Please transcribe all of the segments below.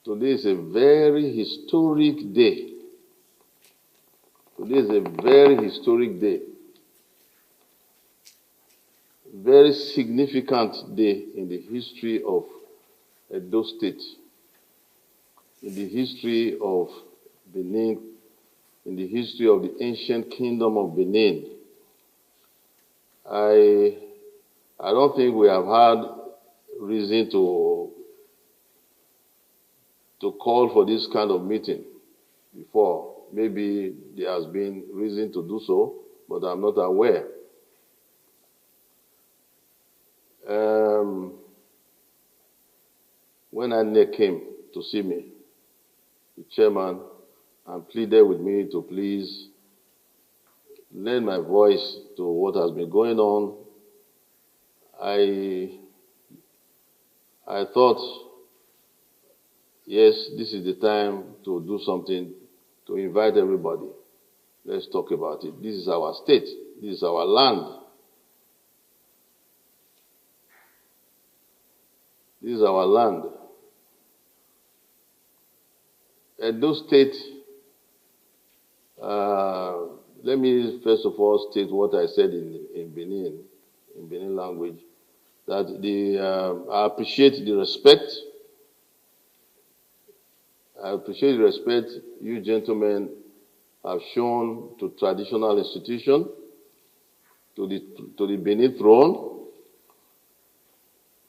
Today is a very historic day. Today is a very historic day. Very significant day in the history of Edo State, in the history of Benin, in the history of the ancient kingdom of Benin. I don't think we have had reason to call for this kind of meeting before. Maybe there has been reason to do so, but I'm not aware. When INEC came to see me, the chairman, and pleaded with me to please lend my voice to what has been going on, I thought, yes, this is the time to do something, to invite everybody. Let's talk about it. This is our state. This is our land. This is our land. Edo State, let me first of all state what I said in Benin language, that I appreciate the respect. I appreciate the respect you gentlemen have shown to traditional institution, to the Benin throne,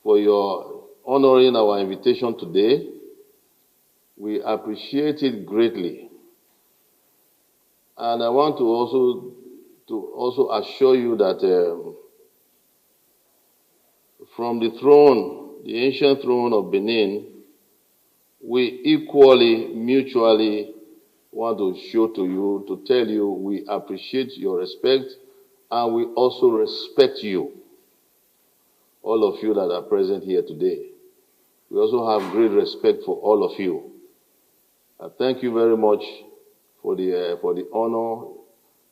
for your honoring our invitation today. We appreciate it greatly. And I want to also assure you that from the throne, the ancient throne of Benin, we equally, mutually want to show to you, to tell you we appreciate your respect, and we also respect you, all of you that are present here today. We also have great respect for all of you. I thank you very much for the honor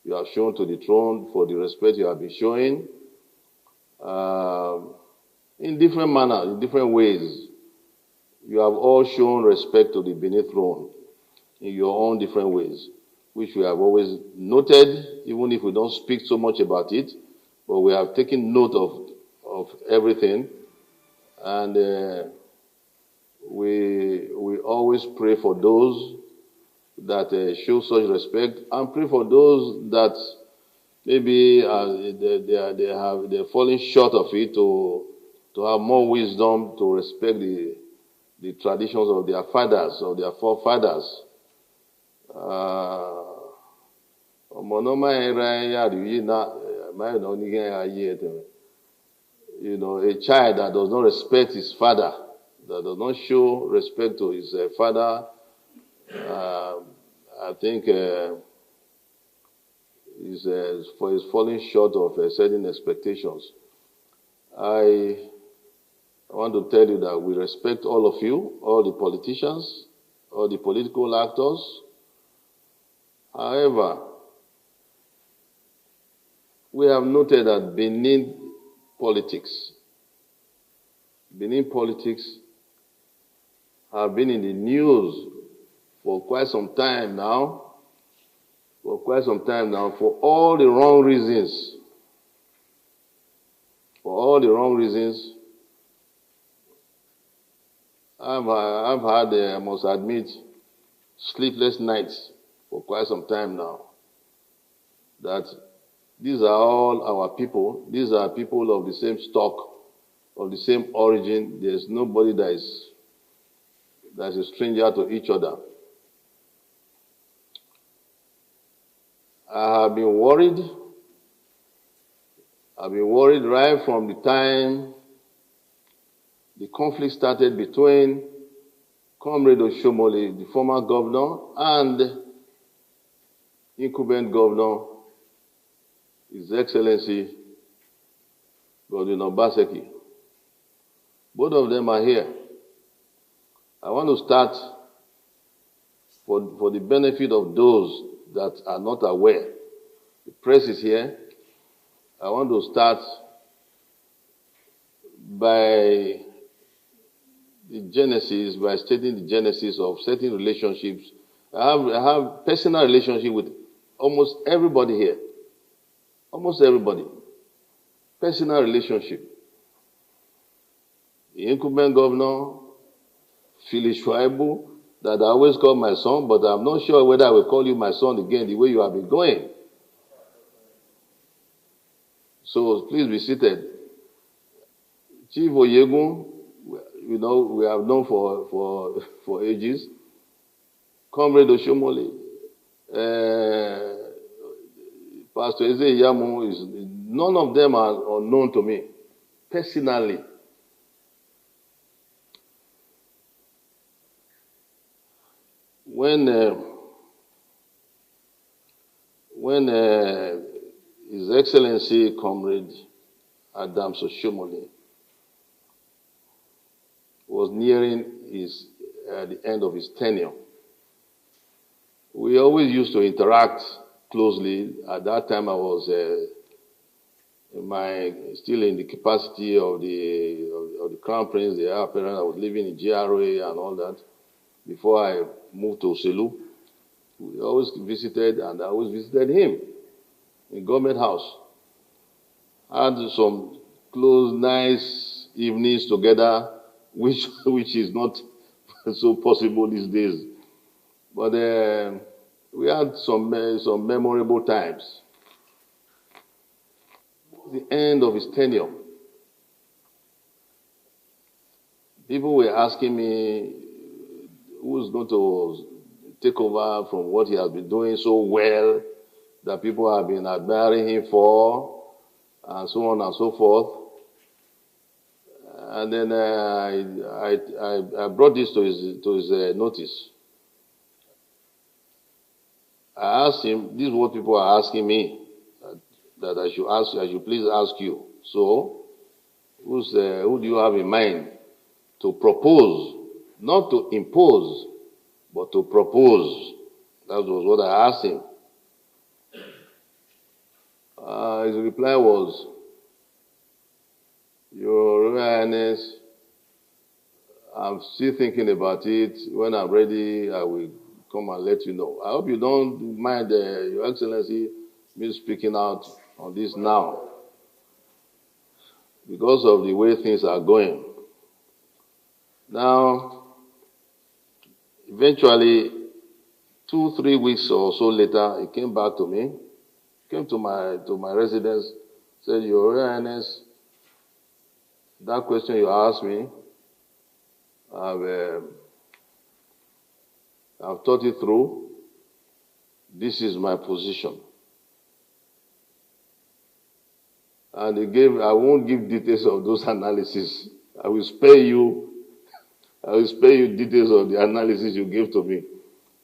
you have shown to the throne, for the respect you have been showing, in different manners, in different ways. You have all shown respect to the Benin throne in your own different ways, which we have always noted, even if we don't speak so much about it, but we have taken note of everything, and we always pray for those that show such respect, and pray for those that maybe they're falling short of it, to have more wisdom to respect the traditions of their fathers, of their forefathers. You know, a child that does not respect his father, that does not show respect to his father, I think is falling short of certain expectations. I want to tell you that we respect all of you, all the politicians, all the political actors. However, we have noted that Benin politics have been in the news for quite some time now, for all the wrong reasons. I've had, I must admit, sleepless nights for quite some time now. That these are all our people. These are people of the same stock, of the same origin. There's nobody that's a stranger to each other. I have been worried. I've been worried right from the time the conflict started between Comrade Oshomole, the former governor, and incumbent governor, His Excellency Godwin Obaseki. Both of them are here. I want to start, for the benefit of those that are not aware. The press is here. I want to start by the genesis, by stating the genesis of certain relationships. I have personal relationship with almost everybody here. Almost everybody. Personal relationship. The incumbent governor, Phyllis Shuaibu, that I always call my son, but I'm not sure whether I will call you my son again the way you have been going. So please be seated. Chief Oyegun, we have known for ages. Comrade Oshomole, Pastor Eze Iyamu, none of them are unknown to me personally. When His Excellency Comrade Adams Oshomole was nearing the end of his tenure, we always used to interact closely. At that time, I was still in the capacity of the Crown Prince, the heir apparent. I was living in GRA and all that before I moved to Oselu. We always visited, and I always visited him in Government House. Had some close, nice evenings together, which is not so possible these days. But we had some memorable times. The end of his tenure, people were asking me who's going to take over from what he has been doing so well, that people have been admiring him for, and so on and so forth. And then I brought this to his notice. I asked him, this is what people are asking me, that I should please ask you. So, who do you have in mind to propose, not to impose, but to propose? That was what I asked him. His reply was, Your Royal Highness, I'm still thinking about it. When I'm ready, I will come and let you know. I hope you don't mind, Your Excellency, me speaking out on this now, because of the way things are going. Now, eventually, 2-3 weeks or so later, he came back to me, came to my residence, said, Your Royal Highness, that question you asked me, I've thought it through. This is my position. And I won't give details of those analyses. I will spare you details of the analysis you gave to me.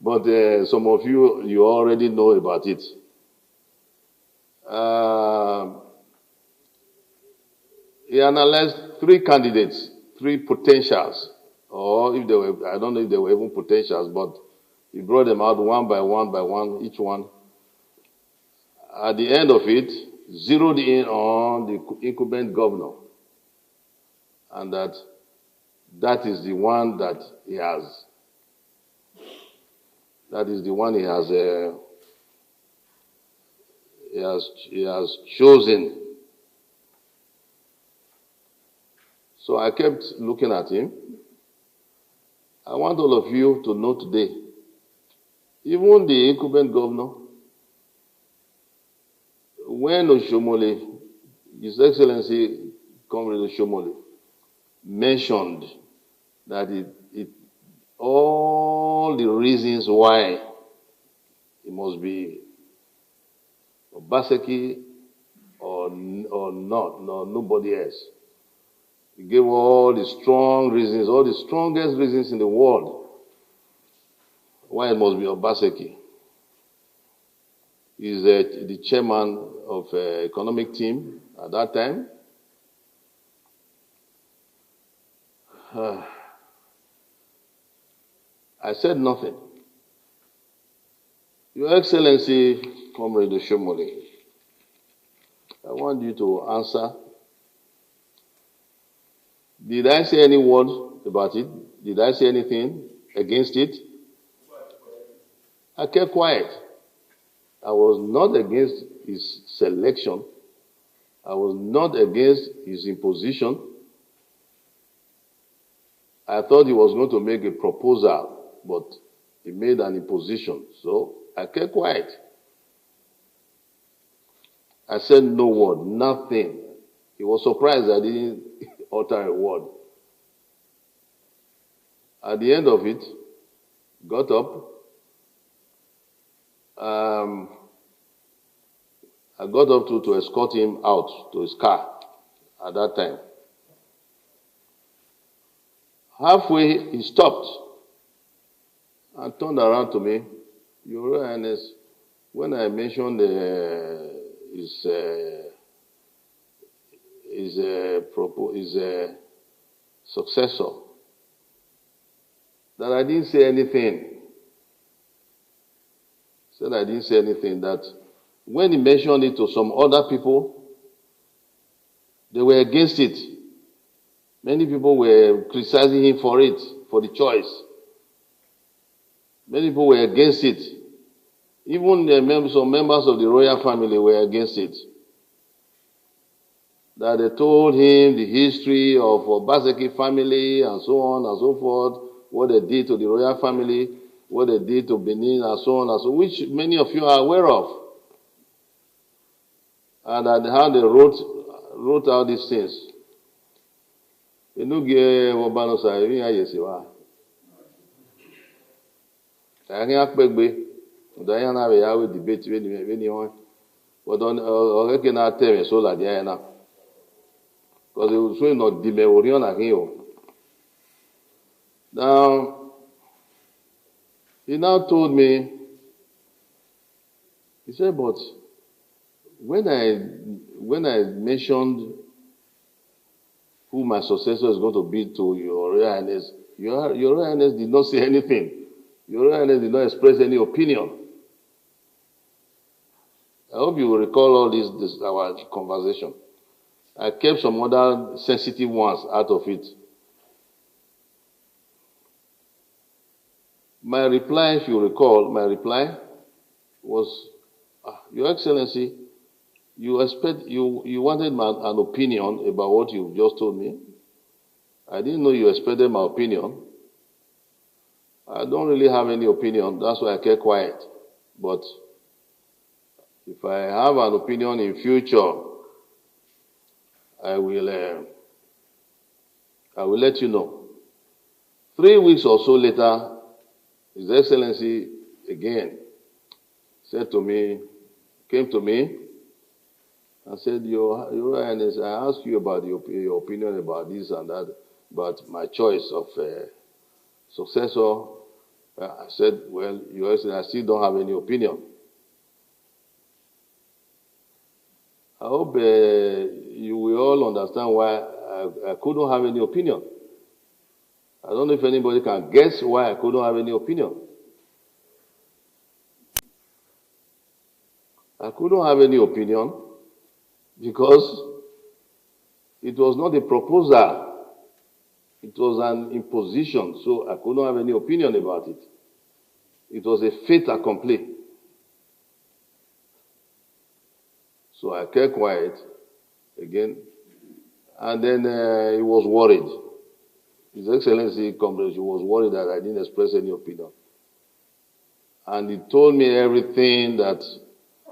But some of you already know about it. He analyzed 3 candidates, 3 potentials, or if they were, I don't know if they were even potentials, but he brought them out one by one, each one. At the end of it, zeroed in on the incumbent governor, and that is the one that he has. That is the one he has chosen. So I kept looking at him. I want all of you to know today, even the incumbent governor, when Oshomole, His Excellency Comrade Oshomole, mentioned that all the reasons why it must be Obaseki or not, nobody else. He gave all the strong reasons, all the strongest reasons in the world why it must be Obaseki. He's the chairman of economic team at that time. I said nothing. Your Excellency, Comrade Oshomole, I want you to answer. Did I say any word about it? Did I say anything against it? I kept quiet. I was not against his selection. I was not against his imposition. I thought he was going to make a proposal, but he made an imposition. So I kept quiet. I said no word, nothing. He was surprised I didn't utter a word. At the end of it, got up. I got up to escort him out to his car at that time. Halfway, he stopped and turned around to me. Your Royal Highness, when I mentioned his successor, that I didn't say anything. Said I didn't say anything. That when he mentioned it to some other people, they were against it. Many people were criticizing him for it, for the choice. Many people were against it. Even some members of the royal family were against it. That they told him the history of Obaseki family and so on and so forth, what they did to the royal family, what they did to Benin and so on and so, which many of you are aware of. And how they wrote out these things. Debate but on na tell so la dia na because it was not the orion again. Now he now told me, he said, but when I mentioned who my successor is going to be to your Royal Highness, your Royal Highness did not say anything. Your Royal Highness did not express any opinion. I hope you will recall all this our conversation. I kept some other sensitive ones out of it. My reply, if you recall, was, Your Excellency, you wanted an opinion about what you just told me. I didn't know you expected my opinion. I don't really have any opinion. That's why I kept quiet. But if I have an opinion in future, I will let you know. 3 weeks or so later, His Excellency again came to me and said, Your Royal Highness, I asked you about your opinion about this and that, about my choice of successor. I said, well, Your Excellency, I still don't have any opinion. I hope you will all understand why I couldn't have any opinion. I don't know if anybody can guess why I couldn't have any opinion. I couldn't have any opinion because it was not a proposal. It was an imposition, so I couldn't have any opinion about it. It was a fait accompli. So I kept quiet again, and then he was worried. His Excellency he was worried that I didn't express any opinion. And he told me everything that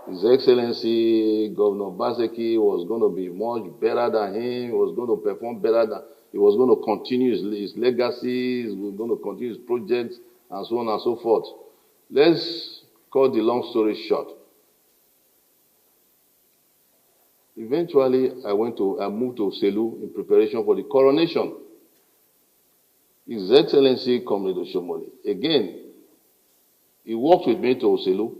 His Excellency, Governor Obaseki, was going to be much better than him, he was going to perform better than, he was going to continue his legacy, he was going to continue his projects, and so on and so forth. Let's cut the long story short. Eventually, I moved to Oselu in preparation for the coronation. His Excellency Comrade Oshomole, again, he walked with me to Oselu.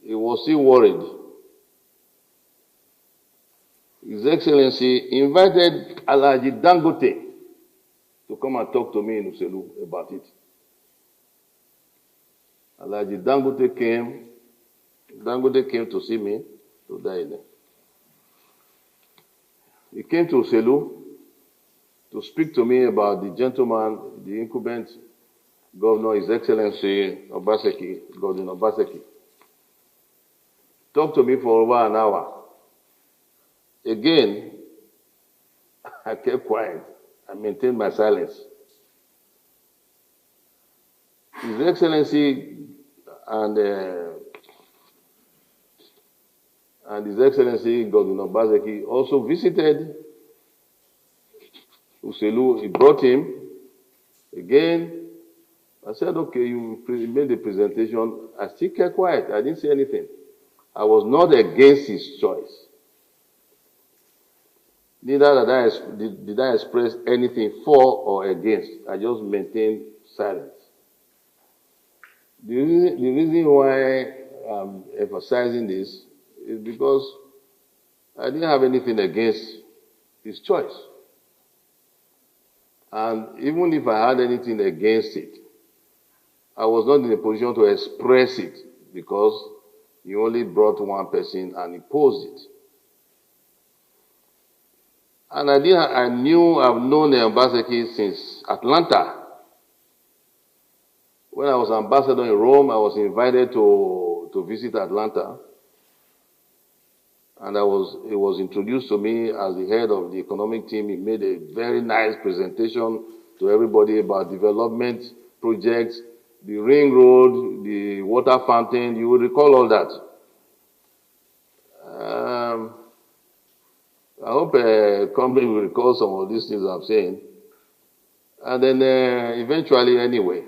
He was still worried. His Excellency invited Alhaji Dangote to come and talk to me in Oselu about it. Alhaji Dangote came to see me to die there. He came to Oselu to to speak to me about the gentleman, the incumbent governor, His Excellency Obaseki, Godwin Obaseki. Talked to me for over an hour. Again, I kept quiet. I maintained my silence. His Excellency and His Excellency Godwin Obaseki also visited Uselu. He brought him again. I said, okay, you made the presentation. I still kept quiet. I didn't say anything. I was not against his choice. Neither did I express anything for or against. I just maintained silence. The reason why I'm emphasizing this is because I didn't have anything against his choice. And even if I had anything against it, I was not in a position to express it because he only brought one person and imposed it. And I've known Obaseki since Atlanta. When I was ambassador in Rome, I was invited to visit Atlanta. And it was introduced to me as the head of the economic team. He made a very nice presentation to everybody about development projects, the ring road, the water fountain. You will recall all that. I hope company will recall some of these things I'm saying. And then eventually, anyway,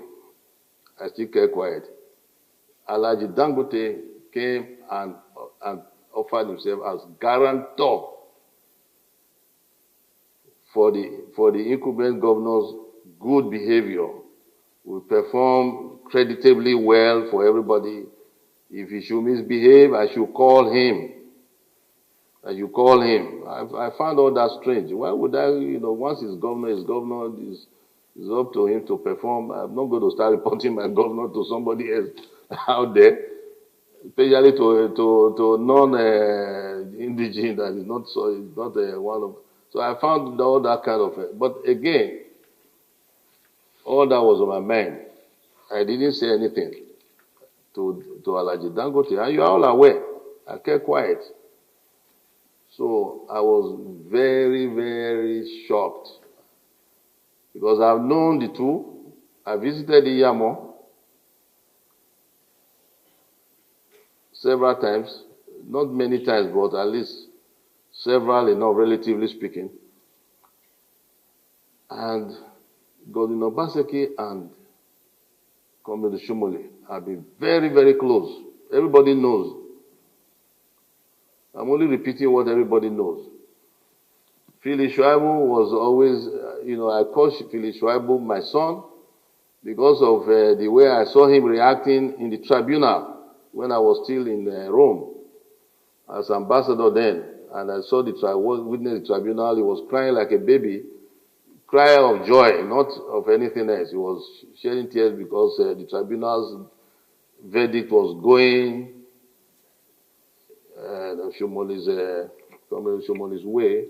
I still kept quiet. Alhaji Dangote came and offered himself as guarantor for the incumbent governor's good behavior. We perform creditably well for everybody. If he should misbehave, I should call him. I found all that strange. Why would I, once he's governor, it's up to him to perform. I'm not going to start reporting my governor to somebody else out there, especially to non-indigent that is not one of. So I found all that kind of. But again, all that was on my mind. I didn't say anything to Alhaji Dangote, and you are all aware. I kept quiet. So I was very, very shocked because I've known the two. I visited Iyamo several times, not many times, but at least several enough, relatively speaking. And Godwin Obaseki and Comrade Shumole have been very, very close. Everybody knows. I'm only repeating what everybody knows. Phyllis Shuaibu was always, I call Phyllis Shuaibu my son because of the way I saw him reacting in the tribunal when I was still in Rome as ambassador then. And I saw witnessed the tribunal. He was crying like a baby, cry of joy, not of anything else. He was shedding tears because the tribunal's verdict was going Shumoli's way.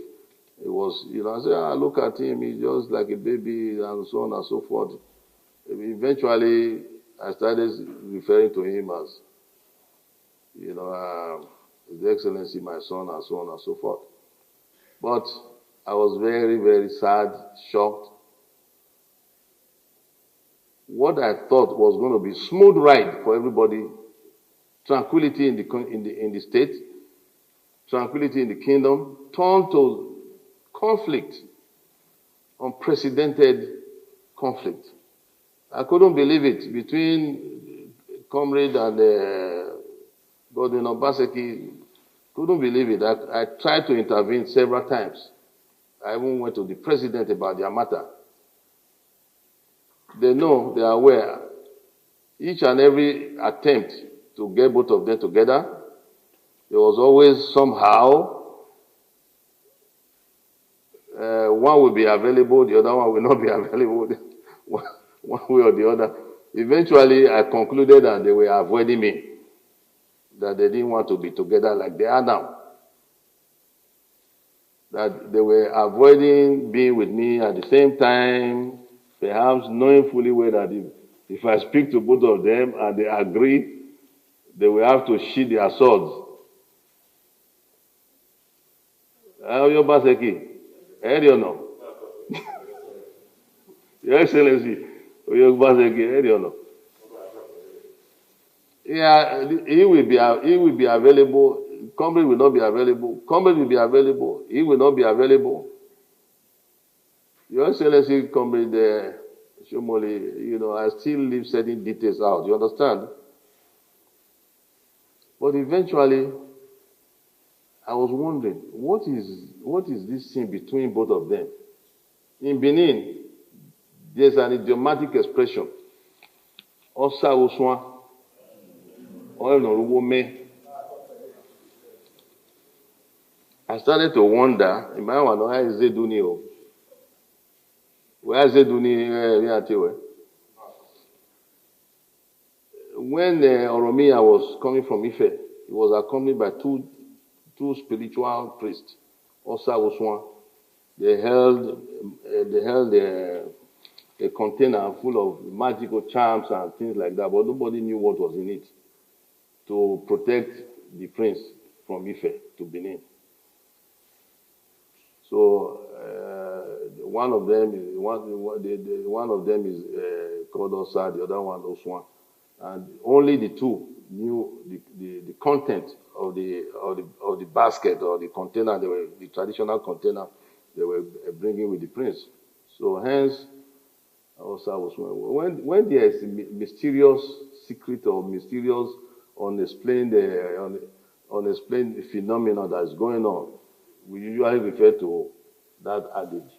It was, I said, look at him, he's just like a baby, and so on and so forth. Eventually, I started referring to him as, His Excellency, my son, and so on and so forth. But I was very, very sad, shocked. What I thought was going to be a smooth ride for everybody, tranquility in the state, tranquility in the kingdom, turned to conflict, unprecedented conflict. I couldn't believe it between Comrade and Godwin Obaseki. Couldn't believe it. I tried to intervene several times. I even went to the president about their matter. They know, they are aware. Each and every attempt to get both of them together, there was always somehow one will be available, the other one will not be available, one way or the other. Eventually, I concluded that they were avoiding me, that they didn't want to be together like they are now. that they were avoiding being with me at the same time, perhaps knowing fully well that if I speak to both of them and they agree, they will have to sheath their swords. Your Baseki, or no? Your Excellency, Your Baseki, or no? Yeah, he will be available. Comrade will not be available. Comrade will be available. He will not be available. Your Excellency, Comrade Shomoli, I still leave certain details out. You understand? But eventually, I was wondering, what is this thing between both of them? In Benin, there's an idiomatic expression. Osa Oswan. I started to wonder, where is Zeduni? Where is Zeduni? When Oromia was coming from Ife, he was accompanied by two spiritual priests, Osa Oswan. They held a container full of magical charms and things like that, but nobody knew what was in it to protect the prince from Ife to Benin. So one of them is called Osa, the other one Oswan, and only the two knew the content of the basket or the container, the traditional container they were bringing with the prince. So hence, Osa Oswan. When there is a mysterious secret or mysterious unexplained phenomenon that is going on, we usually refer to that adage.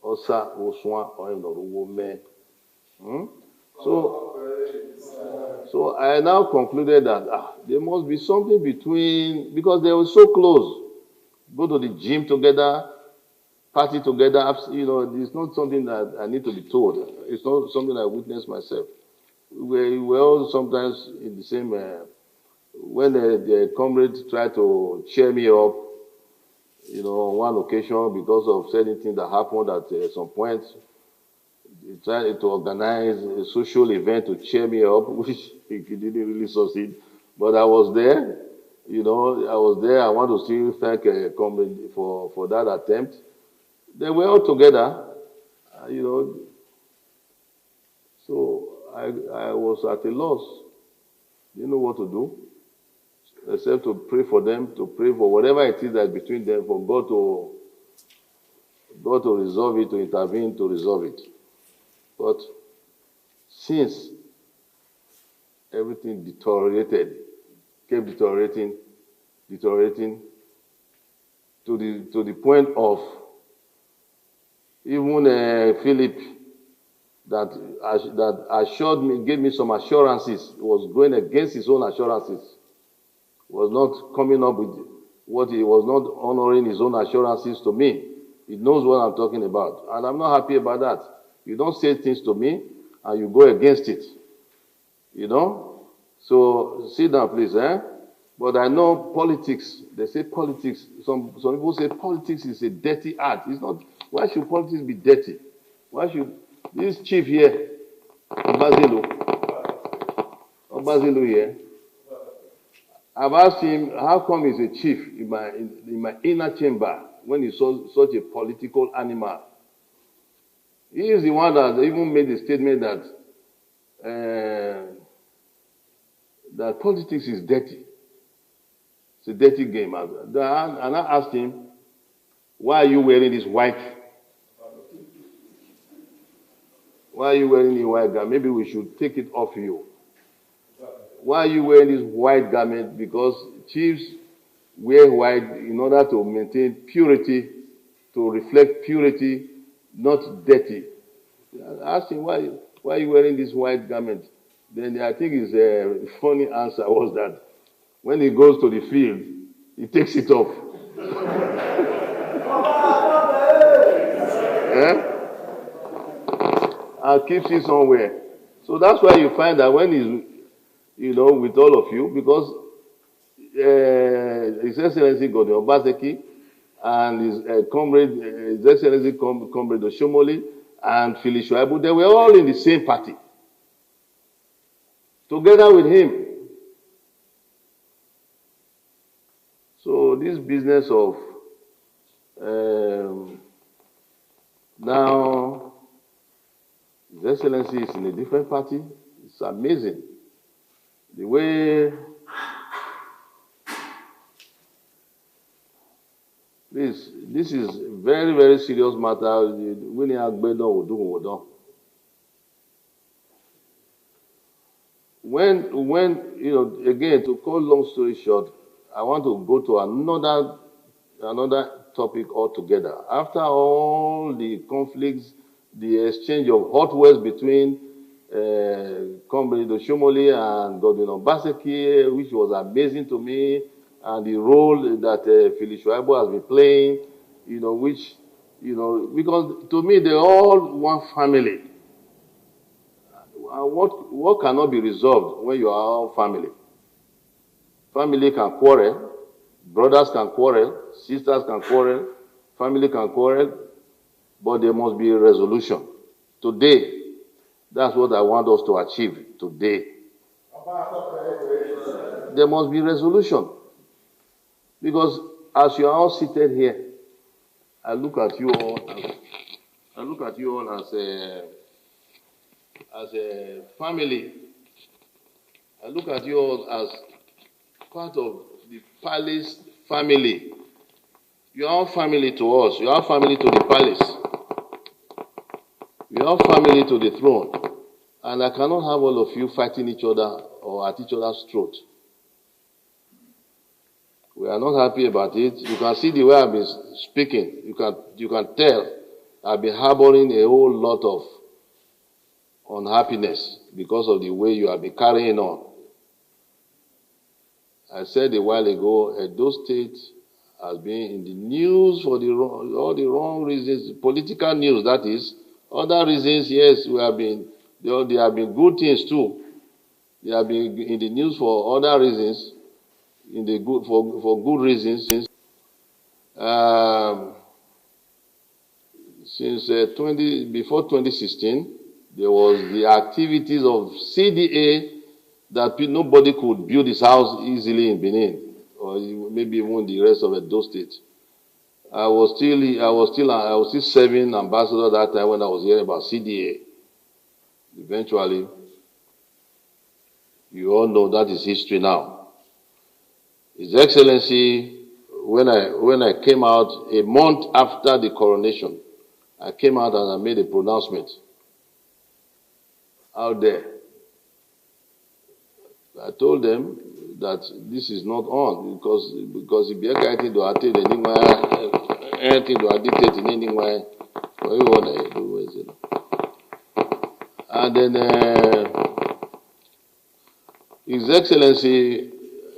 Osa Oswan or me. So I now concluded that there must be something between, because they were so close. Go to the gym together, party together. It's not something that I need to be told. It's not something I witnessed myself. We were all sometimes in the same. When the comrades tried to cheer me up, on one occasion because of certain things that happened at some point, they tried to organize a social event to cheer me up, which he didn't really succeed. But I was there. I want to still thank comrade for that attempt. They were all together, So I was at a loss. Didn't know what to do, except to pray for them, to pray for whatever it is that's between them, for God to resolve it, to intervene, to resolve it. But since everything kept deteriorating to the point of even Philip that assured me, gave me some assurances, was going against his own assurances, was not coming up with what he was not honoring his own assurances to me. He knows what I'm talking about, and I'm not happy about that. You don't say things to me and you go against it, So sit down, please, But I know politics. They say politics. Some people say politics is a dirty art. It's not. Why should politics be dirty? Why should this chief here, Obazelu here? I've asked him how come he's a chief in my inner chamber when he's such a political animal. He is the one that even made the statement that politics is dirty. It's a dirty game. And I asked him, why are you wearing this white? Why are you wearing the white garment? Maybe we should take it off you. Why are you wearing this white garment? Because chiefs wear white in order to maintain purity, to reflect purity, not dirty. I asked him, why are you wearing this white garment? Then I think his funny answer was that when he goes to the field, he takes it off. And keeps it somewhere. So that's why you find that when he's, with all of you, because His Excellency Godwin Obaseki and His Excellency Comrade Oshomole, and Phyllis Shuaibu, they were all in the same party, together with him. So this business of now His Excellency is in a different party, it's amazing. The way, this is very, very serious matter. When again, to cut long story short, I want to go to another topic altogether. After all the conflicts, the exchange of hot words between Comrade Oshomole and Godwin Obaseki, which was amazing to me, and the role that Phyllis Shuaibu has been playing, because to me they're all one family. What cannot be resolved when you are all family? Family can quarrel, brothers can quarrel, sisters can quarrel, family can quarrel, but there must be a resolution. Today, that's what I want us to achieve today. There must be resolution. Because as you are all seated here, I look at you all as a family. I look at you all as part of the palace family. You are all family to us. You are family to the palace. You are family to the throne. And I cannot have all of you fighting each other or at each other's throat. We are not happy about it. You can see the way I've been speaking. You can tell I've been harboring a whole lot of unhappiness because of the way you have been carrying on. I said a while ago, Edo State has been in the news for all the wrong reasons, political news, that is. Other reasons, yes, there have been good things too. They have been in the news for other reasons, for good reasons. Since before 2016, there was the activities of CDA that nobody could build his house easily in Benin, or maybe even the rest of Edo State. I was still serving ambassador that time when I was hearing about CDA. Eventually, you all know that is history now. His Excellency, when I came out a month after the coronation, I came out and I made a pronouncement out there. I told them that this is not on because if you're going to attend anything to dictate in anywhere, and then His Excellency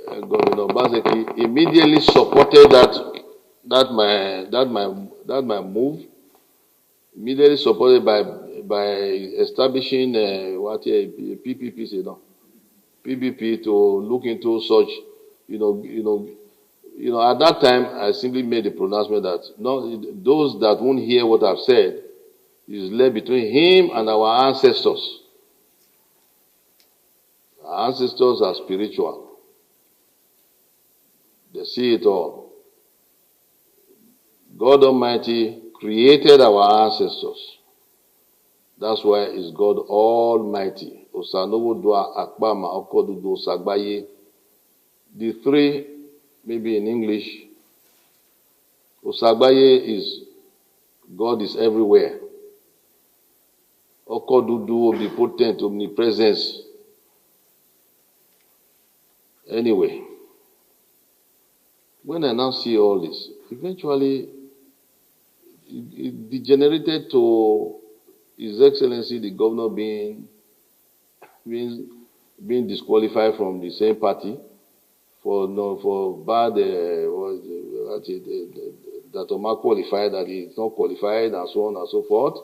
Governor Obaseki immediately supported my move. Immediately supported by establishing PPP, PPP to look into such, at that time I simply made the pronouncement that those that won't hear what I've said is left between him and our ancestors. Our ancestors are spiritual. They see it all. God Almighty created our ancestors. That's why it's God Almighty. The three, maybe in English, Osagbaye is God is everywhere. Okodudu, omnipotent, omnipresence. Anyway, when I now see all this, eventually it degenerated to His Excellency the Governor being disqualified from the same party for bad that Omar qualified, that he's not qualified, and so on and so forth.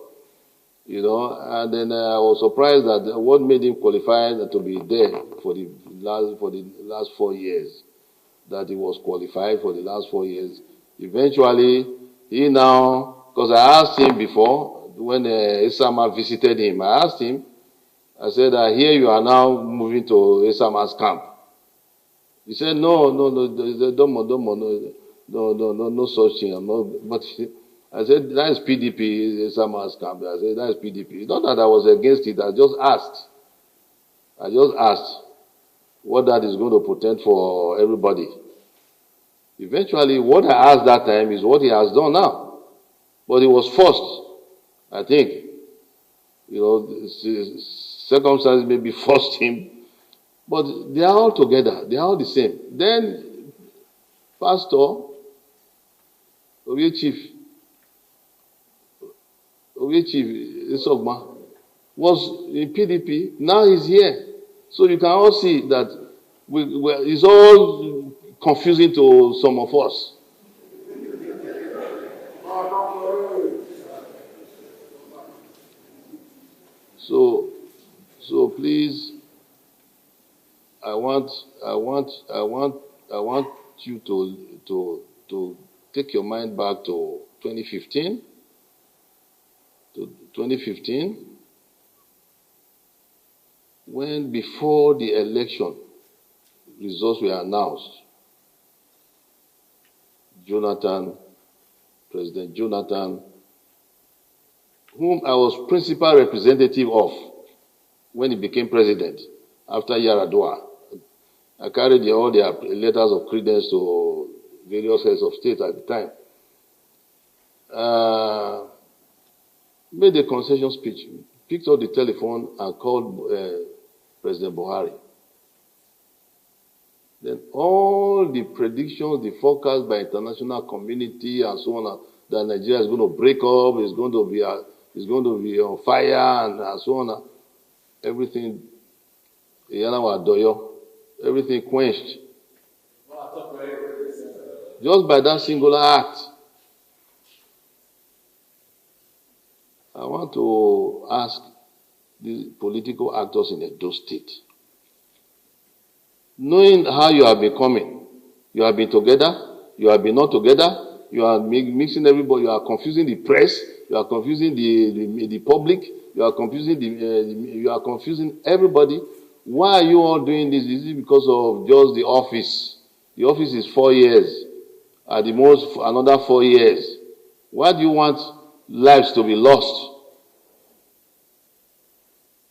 And then I was surprised that what made him qualified to be there for the last 4 years, that he was qualified for the last 4 years. Eventually, he now, because I asked him before, when Isama visited him, I asked him, I said, here you are now moving to Isama's camp. He said, no, no such thing. But I said, that is PDP, Isama's camp. I said, that is PDP. Not that I was against it, I just asked what that is going to portend for everybody. Eventually, what I asked that time is what he has done now. But he was forced, I think. Circumstances maybe forced him. But they are all together. They are all the same. Then, Pastor, Oye Chief Isogma was in PDP. Now he's here. So you can all see that it's all confusing to some of us. So please, I want you to take your mind back to 2015. When before the election results were announced, President Jonathan, whom I was principal representative of when he became president after Yaradua, I carried all their letters of credence to various heads of state at the time, made a concession speech, picked up the telephone and called President Buhari. Then all the predictions, the forecast by international community and so on, that Nigeria is going to break up, is going to be on fire and so on, everything, everything quenched. Just by that singular act. I want to ask the political actors in Edo State, knowing how you have been coming, you have been together, you have been not together, you are mixing everybody, you are confusing the press, you are confusing the public, you are confusing everybody. Why are you all doing this? Is it because of just the office? The office is 4 years, at the most another 4 years. Why do you want lives to be lost?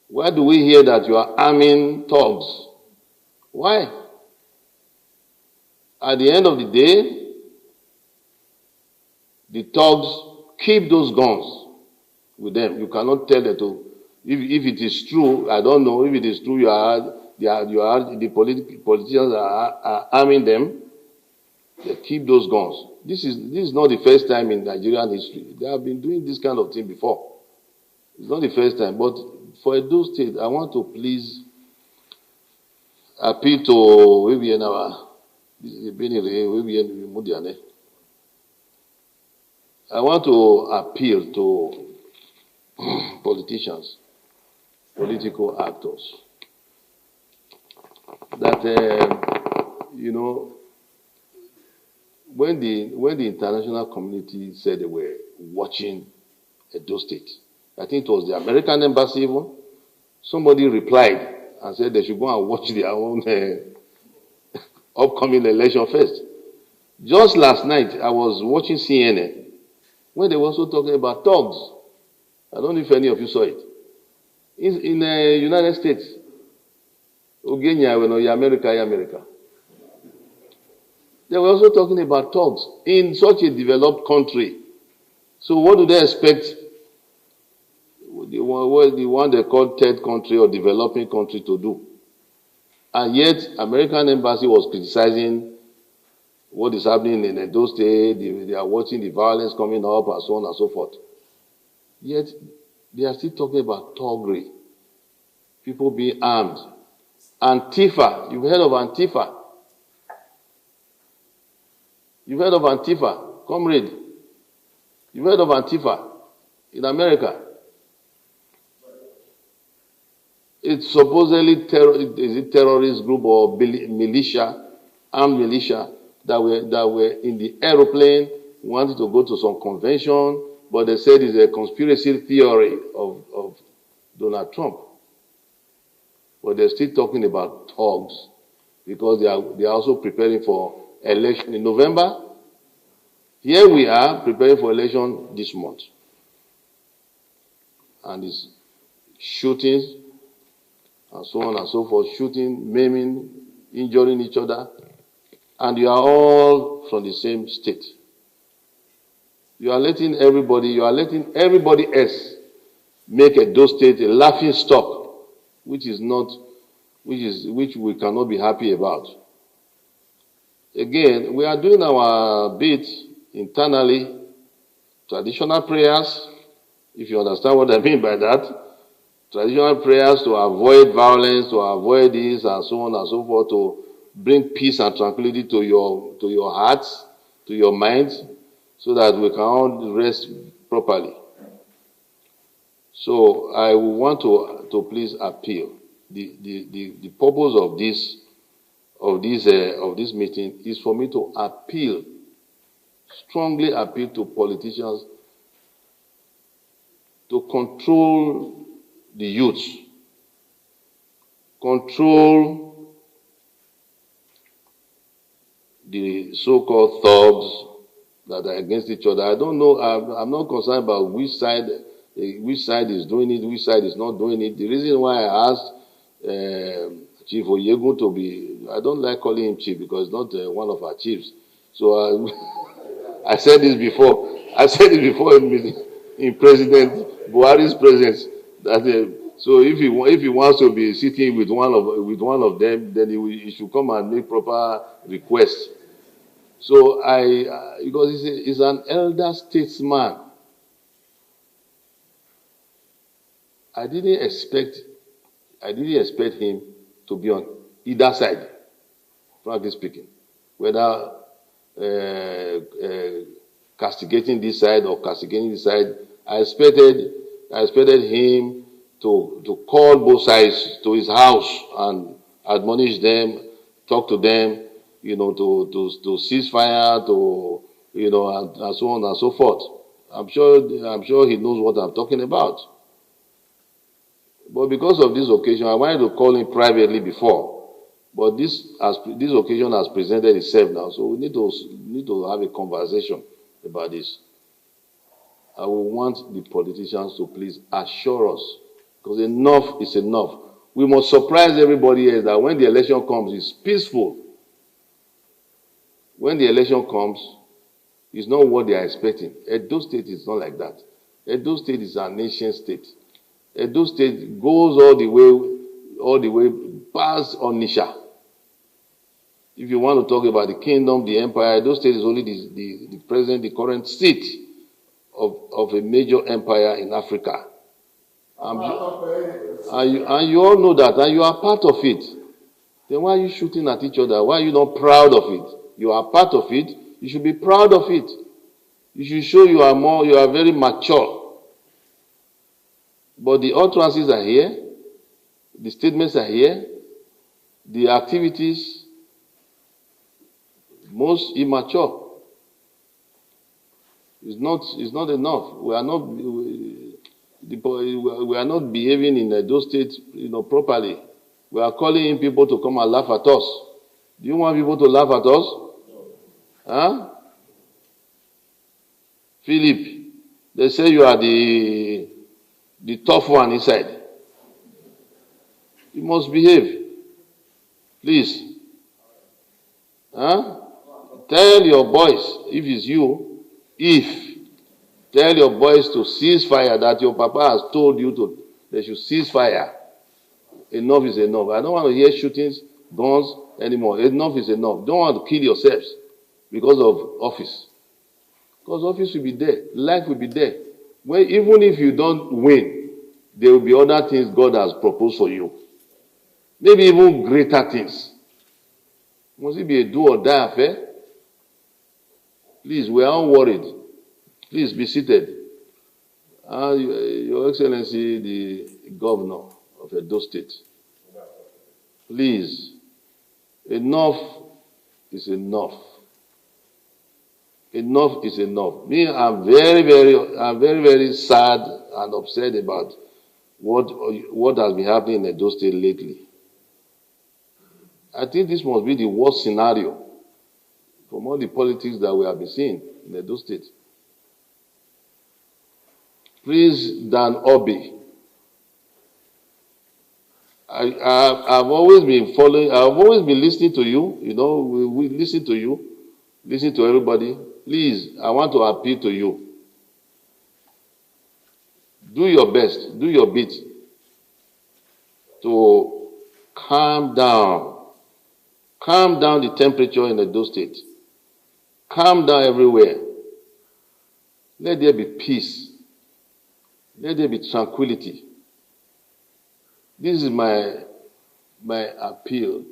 Why do we hear that you are arming thugs? Why? At the end of the day, the thugs keep those guns with them. You cannot tell them to. If it is true, I don't know. If it is true, the politicians are arming them. They keep those guns. This is not the first time in Nigerian history. They have been doing this kind of thing before. It's not the first time. But for Edo State, I want to please appeal to I want to appeal to politicians, political actors, that when the international community said they were watching Edo State, I think it was the American embassy even, somebody replied and said they should go and watch their own upcoming election first. Just last night, I was watching CNN when they were also talking about thugs. I don't know if any of you saw it. In the United States, America. They were also talking about thugs in such a developed country. So what do they expect the one they call third country or developing country to do? And yet, American embassy was criticizing what is happening in Edo State. They are watching the violence coming up and so on and so forth. Yet, they are still talking about thuggery, people being armed. Antifa, you've heard of Antifa. You've heard of Antifa, comrade. You've heard of Antifa in America. It's supposedly terrorist group or militia, armed militia, that were in the aeroplane, wanted to go to some convention, but they said it's a conspiracy theory of Donald Trump. But they're still talking about thugs because they are also preparing for election in November. Here we are preparing for election this month. And it's shootings and so on and so forth, shooting, maiming, injuring each other. And you are all from the same state. You are letting everybody else make Edo State a laughing stock, which we cannot be happy about. Again, we are doing our bit internally, traditional prayers, if you understand what I mean by that. Traditional prayers to avoid violence, to avoid this and so on and so forth, to bring peace and tranquility to your hearts, to your minds, so that we can all rest properly. So I want to please appeal. The purpose of this meeting is for me to appeal, strongly appeal to politicians to control the youth, control the so-called thugs that are against each other. I don't know. I'm not concerned about which side is doing it, which side is not doing it. The reason why I asked Chief Oyegun to be, I don't like calling him chief because he's not one of our chiefs. So I said this before. I said it before in President Buhari's presence. So if he wants to be sitting with one of them, then he should come and make proper requests. So because he's an elder statesman, I didn't expect him to be on either side, frankly speaking, whether castigating this side or castigating this side. I expected him to call both sides to his house and admonish them, talk to them, to cease fire, and so on and so forth. I'm sure he knows what I'm talking about. But because of this occasion, I wanted to call him privately before, but this occasion has presented itself now, so we need to have a conversation about this. I will want the politicians to please assure us, because enough is enough. We must surprise everybody else that when the election comes, it's peaceful. When the election comes, it's not what they are expecting. Edo State is not like that. Edo State is a nation state. Edo State goes all the way past Onitsha. If you want to talk about the kingdom, the empire, Edo State is only the current seat of a major empire in Africa. And you all know that, and you are part of it. Then why are you shooting at each other? Why are you not proud of it? You are part of it. You should be proud of it. You should show you are very mature. But the utterances are here, the statements are here, the activities most immature. It's not enough. We are not behaving in those states, properly. We are calling in people to come and laugh at us. Do you want people to laugh at us? Huh? Philip, they say you are the tough one inside. You must behave. Please. Huh? Tell your boys, if it's you, tell your boys to cease fire, that your papa has told you they should cease fire. Enough is enough. I don't want to hear shootings, guns anymore. Enough is enough. Don't want to kill yourselves because of office. Because office will be there. Life will be there. Even if you don't win, there will be other things God has proposed for you. Maybe even greater things. Must it be a do or die affair? Please, we are all worried. Please be seated. Your Excellency, the Governor of Edo State. Please, enough is enough. Enough is enough. Me, I'm very, very sad and upset about what has been happening in Edo State lately. I think this must be the worst scenario from all the politics that we have been seeing in Edo State. Please, Dan Obi, I've always been following, I've always been listening to you. You know, we listen to you, listen to everybody. Please, I want to appeal to you. Do your best, do your bit to calm down the temperature in Edo State. Calm down everywhere. Let there be peace. Let there be tranquility. This is my appeal.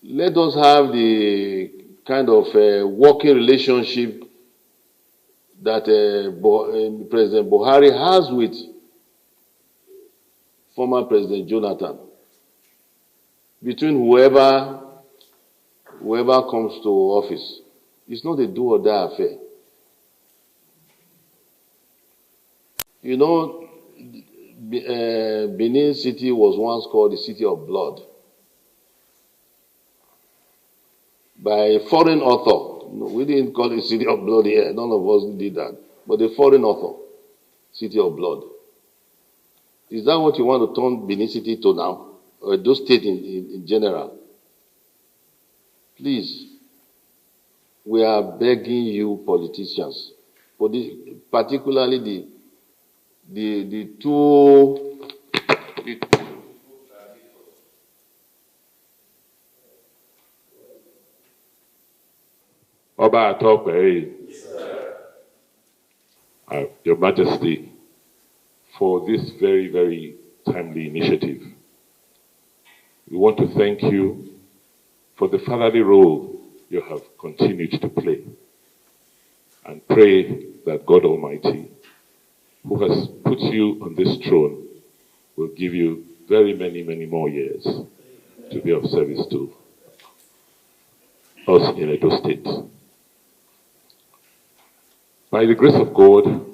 Let us have the kind of working relationship that President Buhari has with former President Jonathan. Between whoever comes to office. It's not a do or die affair. You know, Benin City was once called the City of Blood by a foreign author. No, we didn't call it City of Blood here. None of us did that. But a foreign author, City of Blood. Is that what you want to turn Benin City to now? Or Edo State in general? Please, we are begging you politicians, particularly the two Oba Atokwe, Your Majesty, for this very, very timely initiative. We want to thank you for the fatherly role you have continued to play, and pray that God Almighty, who has put you on this throne, will give you very many, many more years to be of service to us in Edo State. By the grace of God,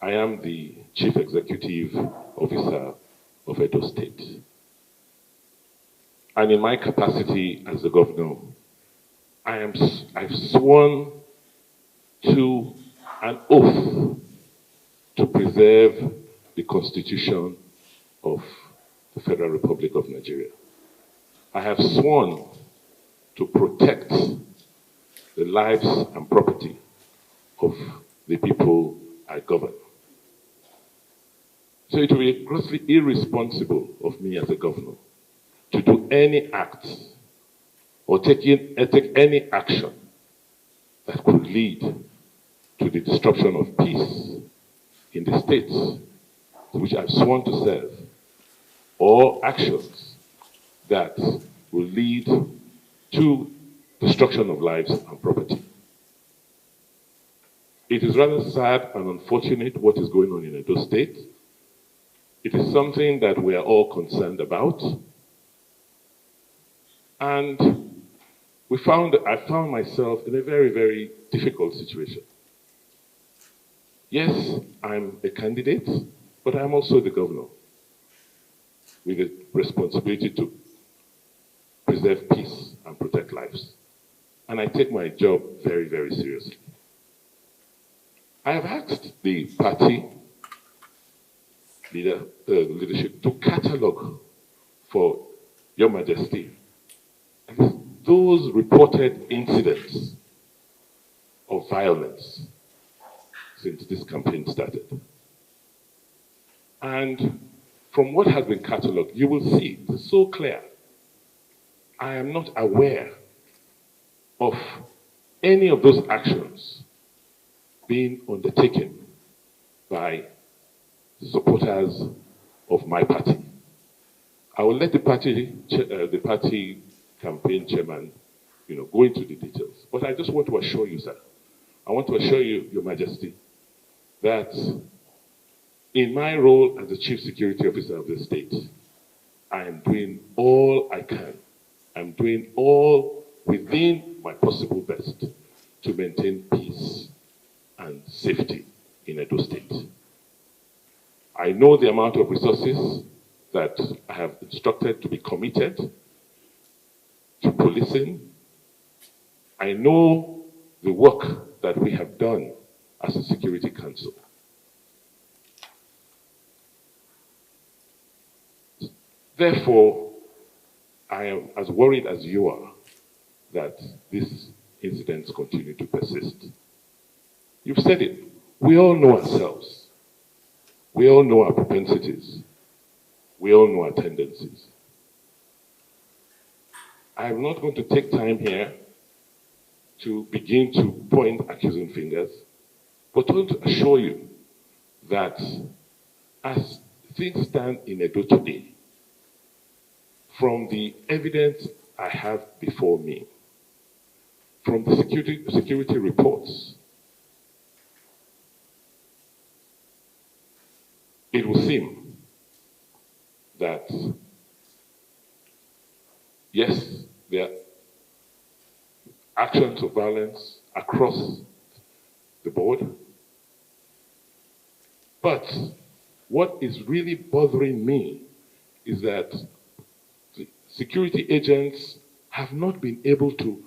I am the Chief Executive Officer of Edo State. And in my capacity as the governor, I've sworn to an oath to preserve the Constitution of the Federal Republic of Nigeria. I have sworn to protect the lives and property of the people I govern. So it will be grossly irresponsible of me as a governor to do any act or take any action that could lead to the disruption of peace in the states to which I've sworn to serve, or actions that will lead to destruction of lives and property. It is rather sad and unfortunate what is going on in Edo State. It is something that we are all concerned about. And I found myself in a very, very difficult situation. Yes, I'm a candidate, but I'm also the governor with a responsibility to preserve peace and protect lives. And I take my job very, very seriously. I have asked the party leadership to catalog for Your Majesty those reported incidents of violence since this campaign started. And from what has been catalogued, you will see it's so clear. I am not aware of any of those actions being undertaken by supporters of my party. I will let the party campaign chairman, go into the details. But I just want to assure you, sir, I want to assure you, Your Majesty, that in my role as the Chief Security Officer of the state, I am doing all I can. I'm doing all within my possible best to maintain peace and safety in Edo State. I know the amount of resources that I have instructed to be committed to policing. I know the work that we have done as a Security Council. Therefore, I am as worried as you are that these incidents continue to persist. You've said it. We all know ourselves. We all know our propensities. We all know our tendencies. I'm not going to take time here to begin to point accusing fingers, but I want to assure you that as things stand in Edo today, from the evidence I have before me, from the security reports, it will seem that, yes, there are actions of violence across the board, but what is really bothering me is that the security agents have not been able to,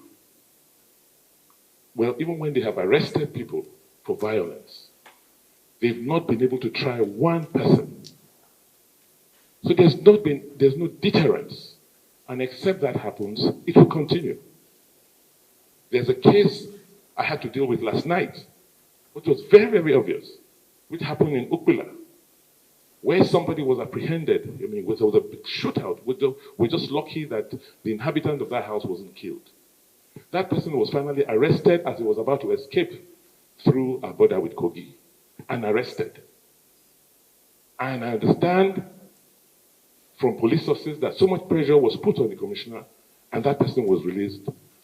well, even when they have arrested people for violence, they've not been able to try one person. So there's no deterrence. And except that happens, it will continue. There's a case I had to deal with last night, which was very, very obvious, which happened in Ukbila, where somebody was apprehended. I mean, there was a big shootout. We're just lucky that the inhabitant of that house wasn't killed. That person was finally arrested as he was about to escape through our border with Kogi, and arrested. And I understand from police sources that so much pressure was put on the commissioner, and that person was released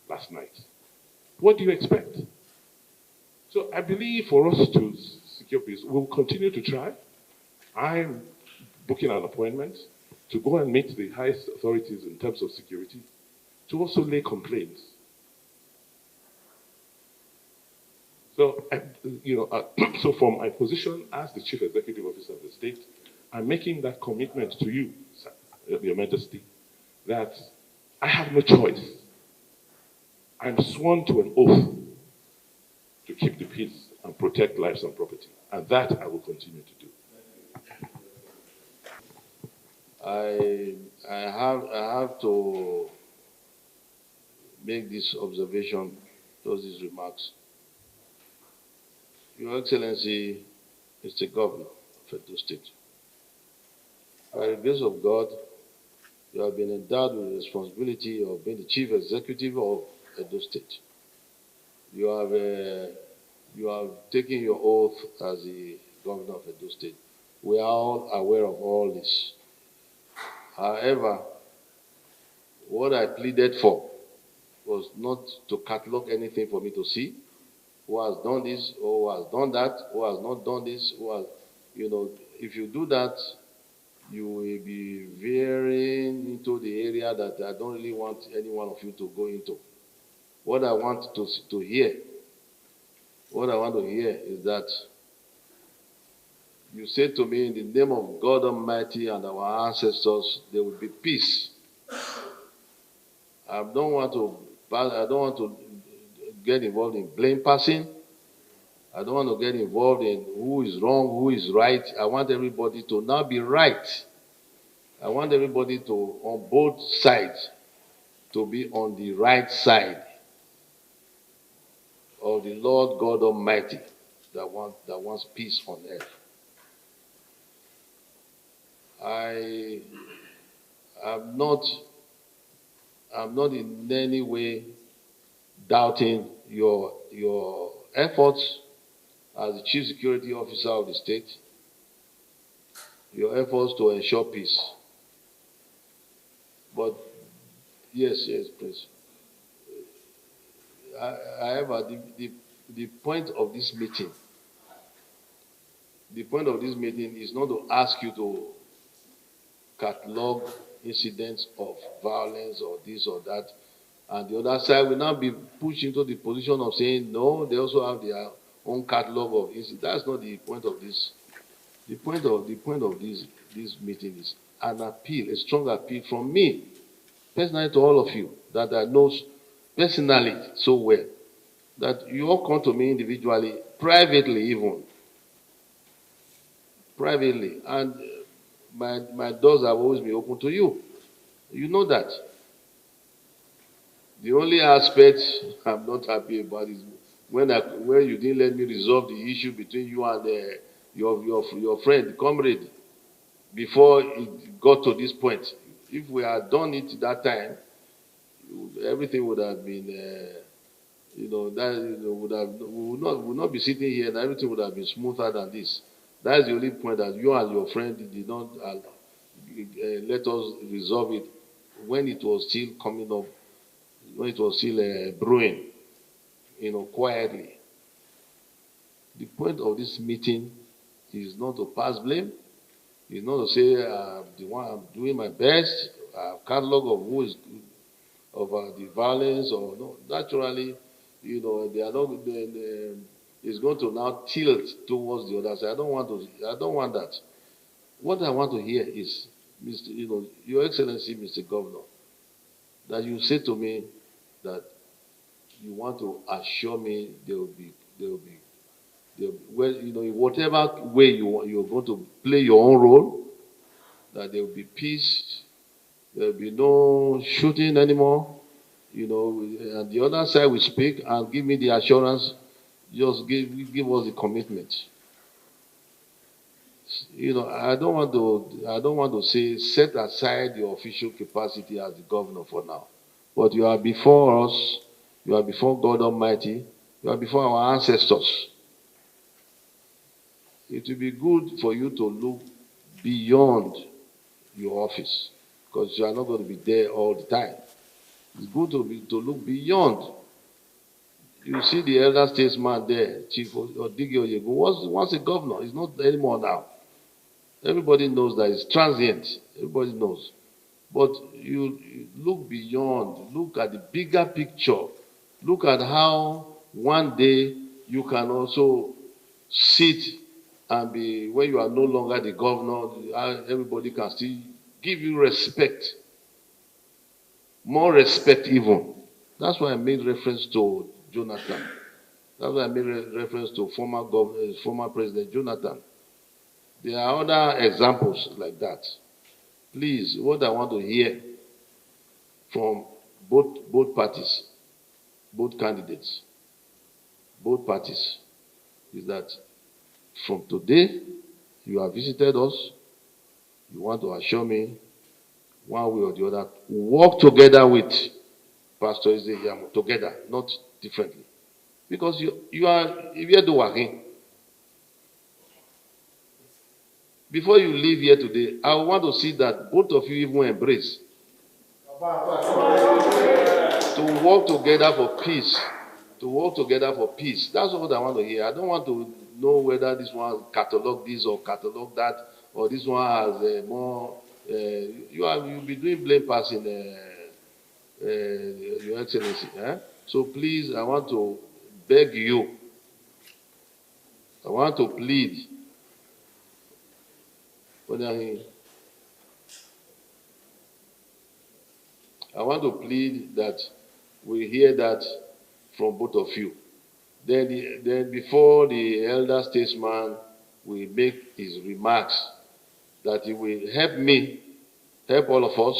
last night. What do you expect? So I believe for us to secure peace, we'll continue to try. I'm booking an appointment to go and meet the highest authorities in terms of security, to also lay complaints. So, so from my position as the Chief Executive Officer of the state, I'm making that commitment to you, sir, Your Majesty, that I have no choice. I'm sworn to an oath to keep the peace and protect lives and property, and that I will continue to do. I have to make this observation, these remarks. Your Excellency is the Governor of Edo State. By the grace of God, you have been endowed with the responsibility of being the Chief Executive of Edo State. You have taken your oath as the Governor of Edo State. We are all aware of all this. However, what I pleaded for was not to catalog anything for me to see. Who has done this, or who has done that, who has not done this, who has, if you do that, you will be veering into the area that I don't really want any one of you to go into. What I want to hear is that you say to me, in the name of God Almighty and our ancestors, there will be peace. I don't want to get involved in blame passing. I don't want to get involved in who is wrong, who is right. I want everybody to now be right. I want everybody to, on both sides, to be on the right side of the Lord God Almighty that wants peace on earth. I'm not in any way doubting your efforts as the Chief Security Officer of the state, your efforts to ensure peace. But yes, please. However, the point of this meeting is not to ask you to catalog incidents of violence or this or that. And the other side will now be pushed into the position of saying, no, they also have their own catalog of issues. That's not the point of this. The point of this meeting is an appeal, a strong appeal from me, personally to all of you, that I know personally so well, that you all come to me individually, privately even, privately, and my doors have always been open to you. You know that. The only aspect I'm not happy about is when you didn't let me resolve the issue between you and your friend, comrade, before it got to this point. If we had done it that time, everything would have been, we would not be sitting here, and everything would have been smoother than this. That is the only point, that you and your friend did not let us resolve it when it was still coming up, when it was still brewing, quietly. The point of this meeting is not to pass blame. It's not to say the one I'm doing my best, catalog of who is of the violence, or no. Naturally, they are not. It's going to now tilt towards the other side. I don't want that. What I want to hear is, Your Excellency, Mr. Governor, that you say to me that you want to assure me there will be, well, in whatever way you're going to play your own role, that there will be peace, there will be no shooting anymore, and the other side will speak and give me the assurance, just give us the commitment. I don't want to say set aside your official capacity as the governor for now, but you are before us, you are before God Almighty, you are before our ancestors. It will be good for you to look beyond your office, because you are not going to be there all the time. It's good to look beyond. You see the elder statesman there, Chief Odigi Oyego, was once a governor. He's not anymore now. Everybody knows that it's transient. Everybody knows. But you look beyond. Look at the bigger picture. Look at how one day you can also sit and be, when you are no longer the governor, everybody can still give you respect. More respect even. That's why I made reference to Jonathan. That's why I made reference to former President Jonathan. There are other examples like that. Please, what I want to hear from both parties, both candidates, both parties, is that from today, you have visited us, you want to assure me, one way or the other, work together with Pastor Ezeyamo, together, not differently. Because you are Ivedowahin. Before you leave here today, I want to see that both of you even embrace to work together for peace. To work together for peace. That's what I want to hear. I don't want to know whether this one catalog this or catalog that, or this one has more. You'll be doing blame passing, Your Excellency. So please, I want to beg you. I want to plead. I want to plead that we hear that from both of you. Then before the elder statesman will make his remarks, that he will help me, help all of us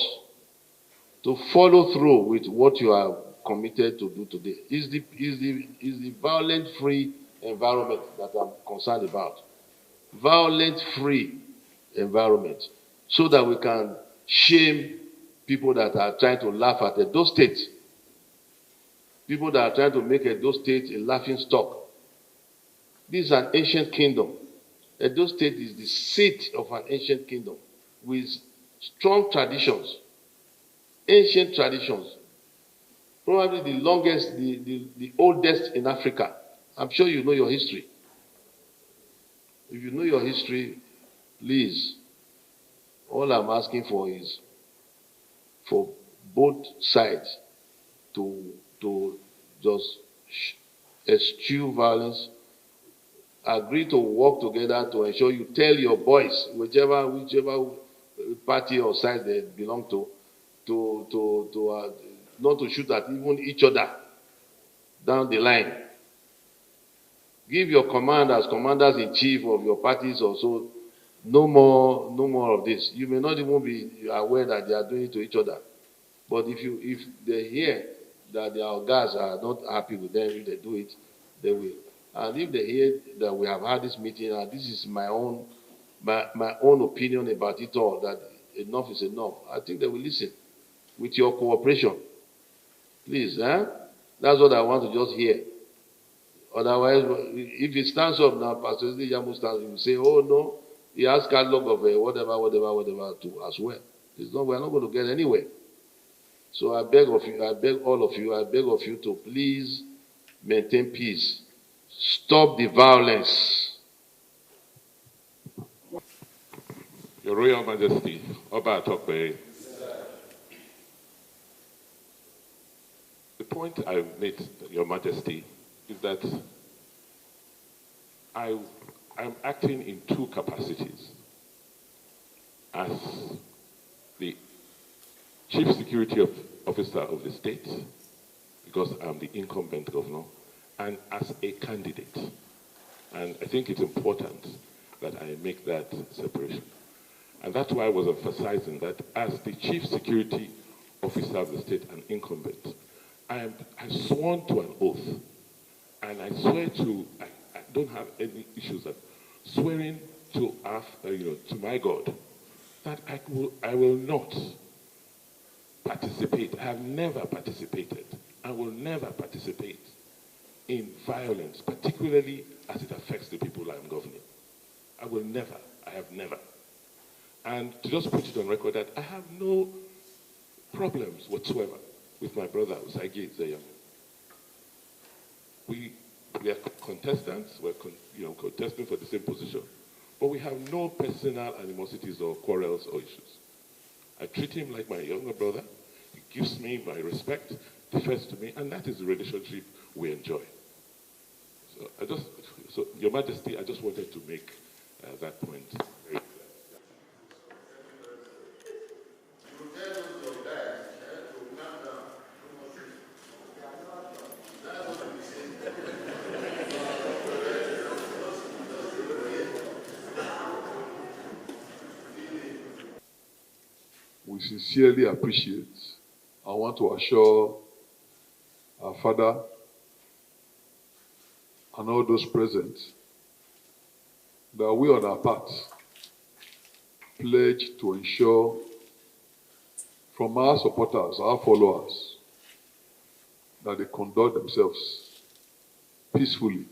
to follow through with what you are committed to do today. Is the violent-free environment that I'm concerned about. Violent-free environment, so that we can shame people that are trying to laugh at Edo State. People that are trying to make Edo State a laughing stock. This is an ancient kingdom. Edo State is the seat of an ancient kingdom with strong traditions, ancient traditions. Probably the longest, the oldest in Africa. I'm sure you know your history. If you know your history, please, all I'm asking for is for both sides to just eschew violence. Agree to work together to ensure you tell your boys, whichever party or side they belong to not to shoot at even each other down the line. Give your command as commanders in chief of your parties or so. No more of this. You may not even be aware that they are doing it to each other. But if they hear that their guys are not happy with them, if they do it, they will. And if they hear that we have had this meeting and this is my own opinion about it all, that enough is enough, I think they will listen with your cooperation. Please, that's what I want to just hear. Otherwise, if it stands up now, Pastor Yamu stands, he will say, oh no, he has catalog of whatever to as well. We're not going to get anywhere. So I beg of you, I beg all of you, I beg of you to please maintain peace. Stop the violence. Your Royal Majesty, Oba Atokbe, the point I made, Your Majesty, is that I'm acting in two capacities. As the Chief Security Officer of the state, because I'm the incumbent governor, and as a candidate. And I think it's important that I make that separation. And that's why I was emphasizing that as the Chief Security Officer of the state and incumbent, I sworn to an oath, and I swear to, I don't have any issues of swearing to to my God, that I will not participate. I have never participated. I will never participate in violence, particularly as it affects the people I'm governing. I will never. I have never. And to just put it on record that I have no problems whatsoever with my brother Usagi Zeyam. We are contestants. We're contesting for the same position, but we have no personal animosities or quarrels or issues. I treat him like my younger brother. He gives me my respect, defers to me, and that is the relationship we enjoy. So Your Majesty, I just wanted to make that point very clear. We sincerely appreciate. I want to assure our father and all those present that we on our part pledge to ensure from our supporters, our followers, that they conduct themselves peacefully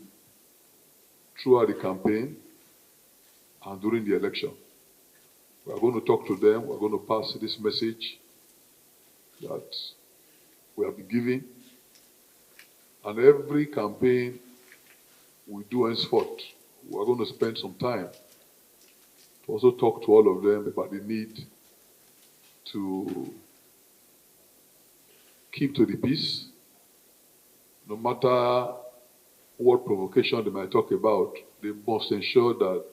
throughout the campaign and during the election. We are going to talk to them. We're going to pass this message that we have been giving. And every campaign we do henceforth, we're going to spend some time to also talk to all of them about the need to keep to the peace, no matter what provocation they might talk about. They must ensure that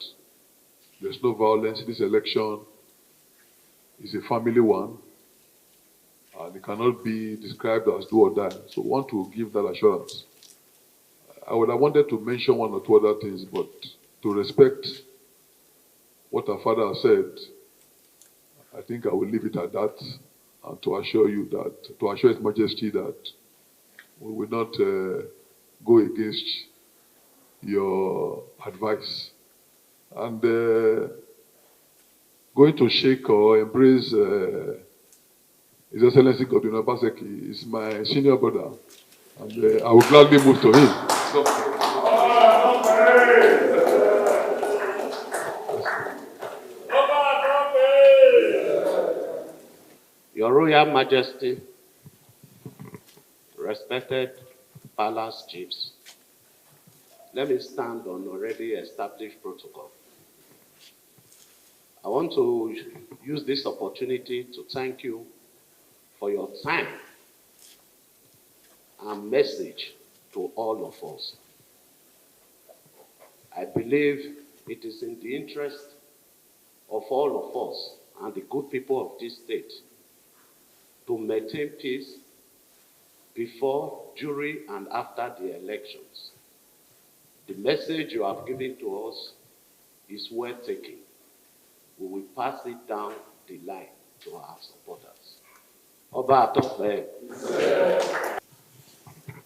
there's no violence. This election is a family one, and it cannot be described as do or die. So I want to give that assurance. I would have wanted to mention one or two other things, but to respect what our father has said, I think I will leave it at that, and to assure His Majesty that we will not go against your advice. And going to shake or embrace His Excellency Godwin Obaseki is my senior brother, and I will gladly move to him. Your Royal Majesty, respected palace chiefs, let me stand on already established protocol. I want to use this opportunity to thank you for your time and message to all of us. I believe it is in the interest of all of us and the good people of this state to maintain peace before, during, and after the elections. The message you have given to us is well taken. We will pass it down the line to our supporters. Oba Atope.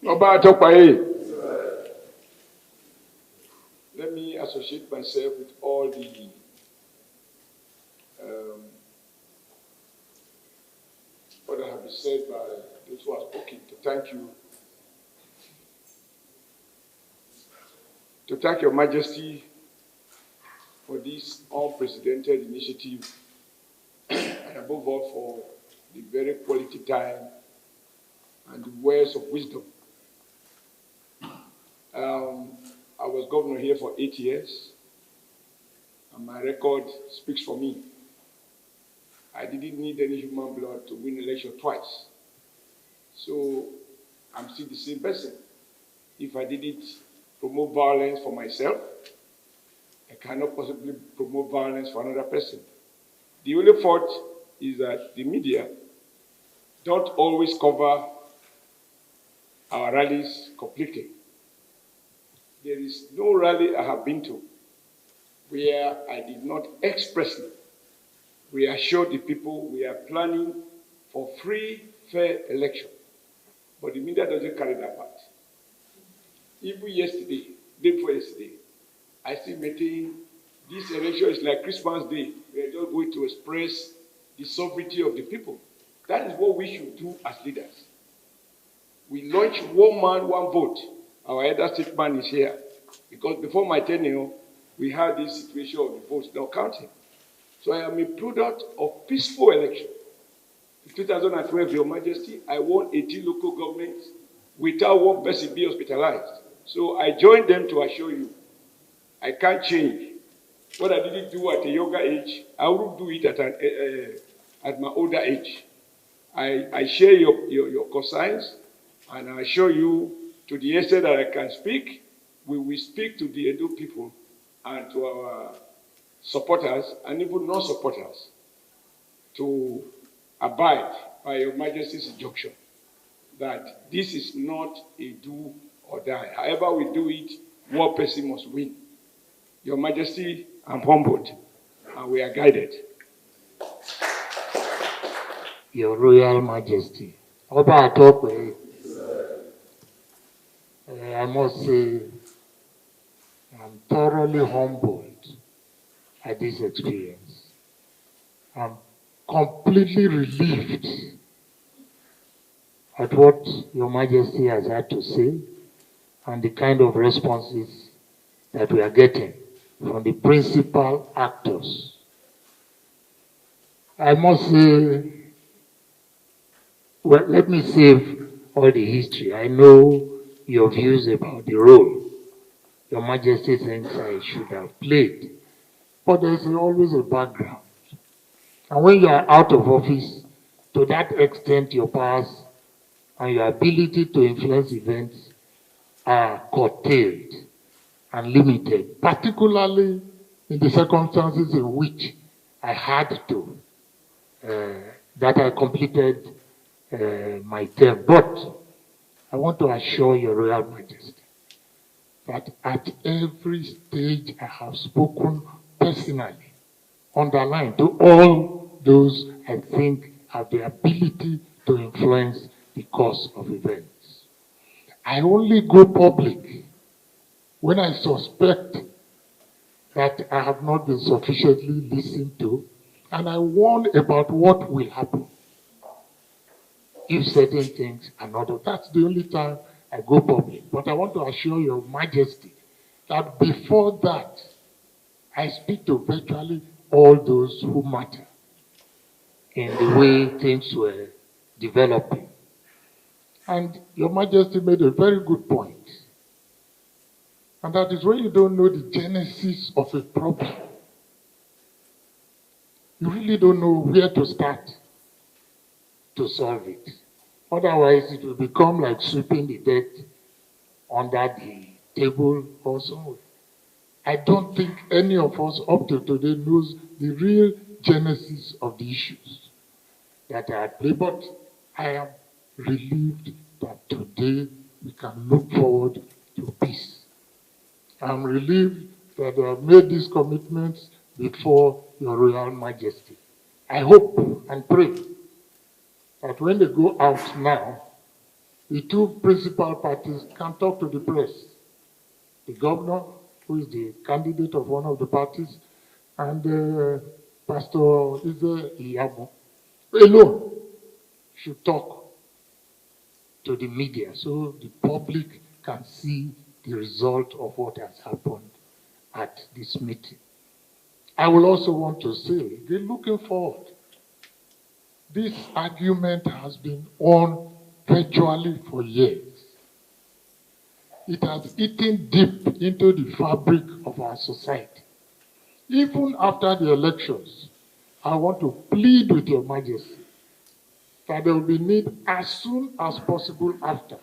Oba Atope. Let me associate myself with all the what have been said by those who have spoken to thank you. To thank Your Majesty for this unprecedented initiative and above all for the very quality time and the words of wisdom. I was governor here for 8 years, and my record speaks for me. I didn't need any human blood to win election twice. So I'm still the same person. If I didn't promote violence for myself, I cannot possibly promote violence for another person. The only fault is that the media don't always cover our rallies completely. There is no rally I have been to where I did not expressly reassure the people we are planning for free, fair election. But the media doesn't carry that part. Even yesterday, day before yesterday, I still maintain this election is like Christmas Day. We are just going to express the sovereignty of the people. That is what we should do as leaders. We launch one man, one vote. Our elder statesman is here. Because before my tenure, we had this situation of the votes not counting. So I am a product of peaceful election. In 2012, Your Majesty, I won 18 local governments without one person being hospitalized. So I joined them to assure you, I can't change. What I didn't do at a younger age, I will do it at my older age. I share your concerns, and I assure you, to the extent that I can speak, we will speak to the Edo people and to our supporters and even non-supporters to abide by Your Majesty's injunction that this is not a do or die. However we do it, one person must win. Your Majesty, I'm humbled and we are guided. Your Royal Majesty, Oba Atope, I must say, I'm thoroughly humbled at this experience. I'm completely relieved at what Your Majesty has had to say and the kind of responses that we are getting from the principal actors. I must say, well, let me save all the history. I know your views about the role Your Majesty thinks I should have played. But there's always a background. And when you are out of office, to that extent your powers and your ability to influence events are curtailed and limited, particularly in the circumstances in which I had to, that I completed my term. But I want to assure Your Royal Majesty that at every stage I have spoken personally, underlined to all those I think have the ability to influence the course of events. I only go public when I suspect that I have not been sufficiently listened to, and I warn about what will happen if certain things are not done. That's the only time I go public. But I want to assure Your Majesty that before that, I speak to virtually all those who matter in the way things were developing. And Your Majesty made a very good point. And that is when you don't know the genesis of a problem, you really don't know where to start to solve it. Otherwise, it will become like sweeping the debt under the table or somewhere. I don't think any of us up to today knows the real genesis of the issues that are at play, but I am relieved that today we can look forward to peace. I'm relieved that I have made these commitments before Your Royal Majesty. I hope and pray that when they go out now, the two principal parties can talk to the press. The governor, who is the candidate of one of the parties, and Pastor Ize Iyamo, alone should talk to the media so the public can see the result of what has happened at this meeting. I will also want to say, we're looking forward. This argument has been on virtually for years. It has eaten deep into the fabric of our society. Even after the elections, I want to plead with Your Majesty that there will be need as soon as possible after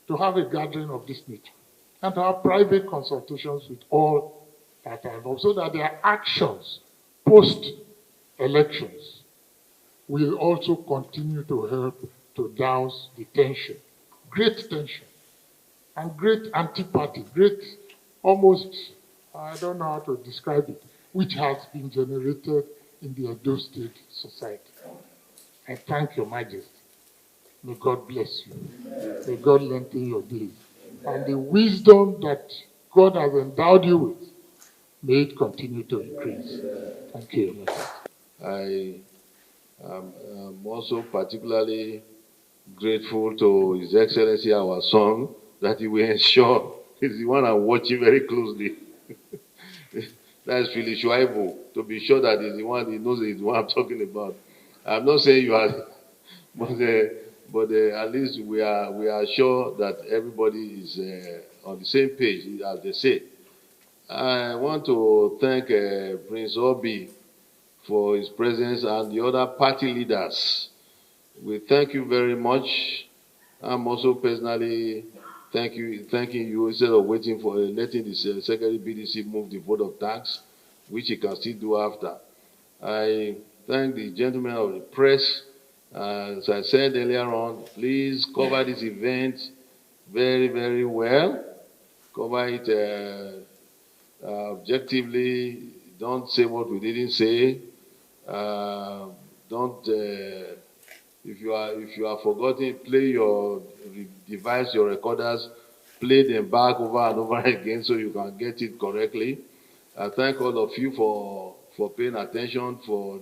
to have a gathering of this nature and to have private consultations with all that are involved so that their actions post-elections will also continue to help to douse the tension, great tension, and great antipathy, great almost, I don't know how to describe it, which has been generated in the Edo State society. I thank Your Majesty. May God bless you. May God lengthen your days. And the wisdom that God has endowed you with, may it continue to increase. Thank you, Your Majesty. I am also particularly grateful to His Excellency, our son, that he will ensure he's the one I'm watching very closely. That's Philip Shuaibu, to be sure that he's the one, he knows he's the one I'm talking about. I'm not saying you are, but at least we are sure that everybody is on the same page, as they say. I want to thank Prince Obi for his presence and the other party leaders. We thank you very much. I'm also personally thanking you instead of waiting for letting the Secretary BDC move the vote of thanks, which he can still do after. I thank the gentlemen of the press. As I said earlier on, please cover this event very, very well. Cover it objectively. Don't say what we didn't say. Don't. If you are forgotten, play your device, your recorders, play them back over and over again so you can get it correctly. I thank all of you for paying attention, for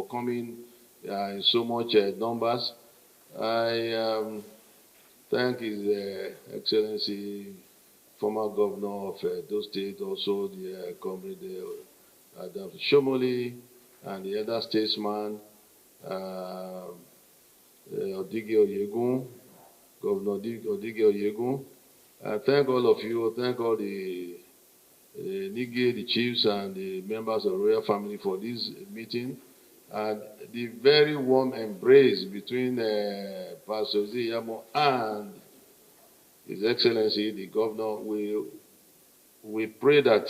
coming in so much numbers. I thank His Excellency, former governor of Edo State, also the comrade Adam Shomoli, and the other statesman, Odigi Oyegun, Governor Odigi Oyegun. I thank all of you, thank all the Nige, the chiefs, and the members of the royal family for this meeting, and the very warm embrace between Pastor Ziyamo and His Excellency, the governor. We pray that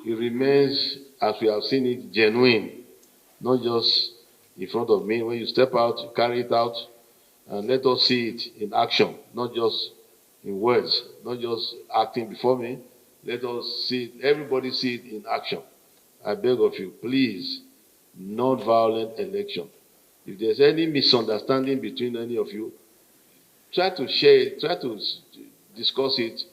it remains, as we have seen it, genuine, not just in front of me. When you step out, carry it out, and let us see it in action, not just in words, not just acting before me. Let us see it, everybody see it in action. I beg of you, please, not violent election. If there's any misunderstanding between any of you, try to share it, try to discuss it,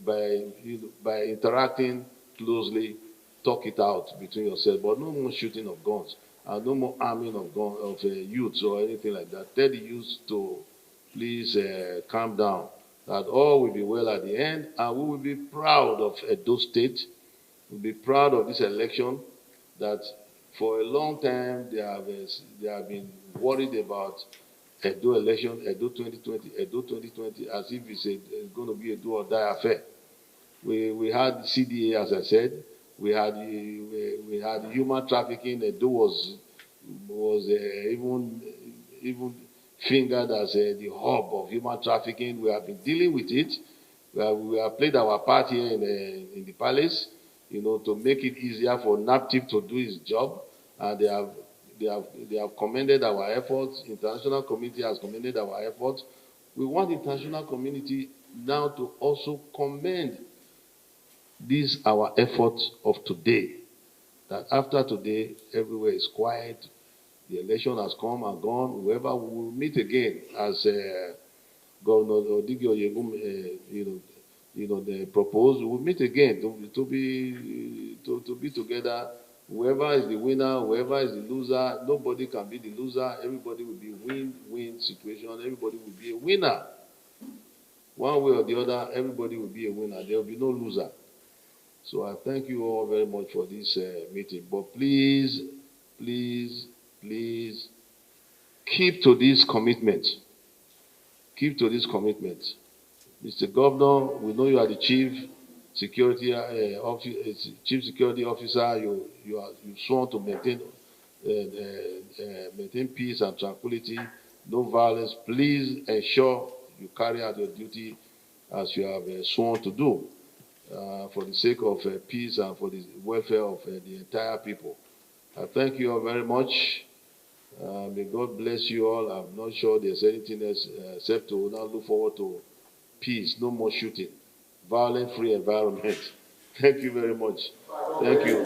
by interacting closely, talk it out between yourselves. But no more shooting of guns, and no more arming of youths or anything like that. Tell the youths to please calm down, that all will be well at the end, and we will be proud of Edo State. We'll be proud of this election, that for a long time they have been worried about Edo election, Edo 2020, as if it's going to be a do or die affair. We had CDA, as I said. We had human trafficking. Edo was even even fingered as the hub of human trafficking. We have been dealing with it. We have played our part here in the palace, to make it easier for NAPTIP to do its job. And they have commended our efforts. International community has commended our efforts. We want the international community now to also commend our efforts of today. That after today, everywhere is quiet. The election has come and gone. Whoever we will meet again, as Governor Odigio Yegum, they proposed, we will meet again to be together. Whoever is the winner, whoever is the loser, nobody can be the loser. Everybody will be win-win situation. Everybody will be a winner. One way or the other, everybody will be a winner. There will be no loser. So I thank you all very much for this meeting. But please, please, please, keep to this commitment. Keep to this commitment. Mr. Governor, we know you are the chief security officer. You sworn to maintain peace and tranquility, no violence. Please ensure you carry out your duty as you have sworn to do, for the sake of peace and for the welfare of the entire people. I thank you all very much. May God bless you all. I'm not sure there's anything else except to now look forward to peace, no more shooting, violent-free environment. Thank you very much. Thank you.